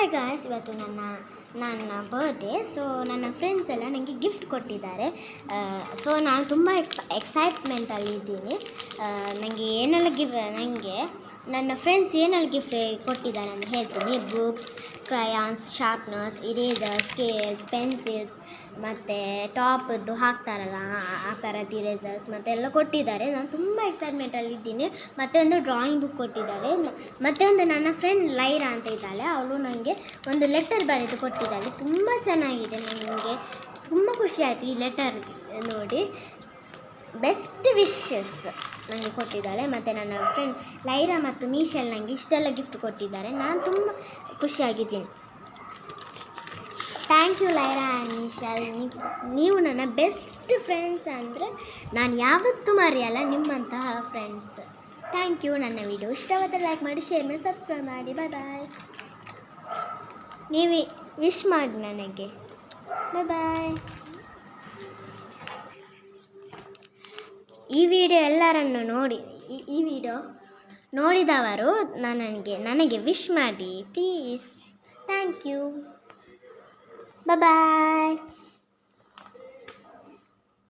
Hi guys, ಇವತ್ತು ನನ್ನ birthday. So ನನ್ನ ಫ್ರೆಂಡ್ಸ್ ಎಲ್ಲ ನನಗೆ ಗಿಫ್ಟ್ ಕೊಟ್ಟಿದ್ದಾರೆ. ಸೊ ನಾನು ತುಂಬ ಎಕ್ಸೈಟ್ಮೆಂಟಲ್ಲಿದ್ದೀನಿ. ನನಗೆ ನನ್ನ ಫ್ರೆಂಡ್ಸ್ ಏನೆಲ್ಲ ಗಿಫ್ಟ್ ಕೊಟ್ಟಿದ್ದಾರೆ ಅಂತ ಹೇಳ್ತೀನಿ. ಬುಕ್ಸ್, ಕ್ರಯಾನ್ಸ್, ಶಾರ್ಪ್ನರ್ಸ್, ಇರೇಸರ್ಸ್, ಸ್ಕೇಲ್ಸ್, ಪೆನ್ಸಿಲ್ಸ್ ಮತ್ತು ಟಾಪದ್ದು ಹಾಕ್ತಾರಲ್ಲ ಆ ಥರದ್ದು ಇರೇಸರ್ಸ್ ಮತ್ತು ಎಲ್ಲ ಕೊಟ್ಟಿದ್ದಾರೆ. ನಾನು ತುಂಬ ಎಕ್ಸೈಟ್ಮೆಂಟಲ್ಲಿದ್ದೀನಿ. ಮತ್ತು ಒಂದು ಡ್ರಾಯಿಂಗ್ ಬುಕ್ ಕೊಟ್ಟಿದ್ದಾರೆ. ಮತ್ತು ಒಂದು ನನ್ನ ಫ್ರೆಂಡ್ ಲೈರಾ ಅಂತ ಇದ್ದಾಳೆ, ಅವಳು ನನಗೆ ಒಂದು ಲೆಟರ್ ಬರೆದು ಕೊಟ್ಟಿದ್ದಾಳೆ. ತುಂಬ ಚೆನ್ನಾಗಿದೆ. ನನಗೆ ತುಂಬ ಖುಷಿ ಆಯಿತು ಈ ಲೆಟರ್ ನೋಡಿ. ಬೆಸ್ಟ್ ವಿಶಸ್ ನನಗೆ ಕೊಟ್ಟಿದ್ದಾಳೆ. ಮತ್ತು ನನ್ನ ಫ್ರೆಂಡ್ ಲೈರಾ ಮತ್ತು ಮೀಶಲ್ ನನಗೆ ಇಷ್ಟೆಲ್ಲ ಗಿಫ್ಟ್ ಕೊಟ್ಟಿದ್ದಾರೆ. ನಾನು ತುಂಬ ಖುಷಿಯಾಗಿದ್ದೀನಿ. Thank you Lyra and Michelle. ನೀವು ನನ್ನ ಬೆಸ್ಟ್ ಫ್ರೆಂಡ್ಸ್ ಅಂದರೆ ನಾನು ಯಾವತ್ತೂ ಮರೆಯಲ್ಲ ನಿಮ್ಮಂತಹ ಫ್ರೆಂಡ್ಸ್. Thank you. ನನ್ನ ವಿಡಿಯೋ ಇಷ್ಟವಾದರೆ ಲೈಕ್ ಮಾಡಿ, ಶೇರ್ ಮಾಡಿ, ಸಬ್ಸ್ಕ್ರೈಬ್ ಮಾಡಿ. ಬಾಯ್. ನೀವು ವಿಶ್ ಮಾಡಿ ನನಗೆ. ಬಾಯ್. ಈ ವಿಡಿಯೋ ಎಲ್ಲರನ್ನು ನೋಡಿ, ಈ ವಿಡಿಯೋ ನೋಡಿದವರು ನನಗೆ ವಿಶ್ ಮಾಡಿ ಪ್ಲೀಸ್. Thank you. ಬಾಯ್.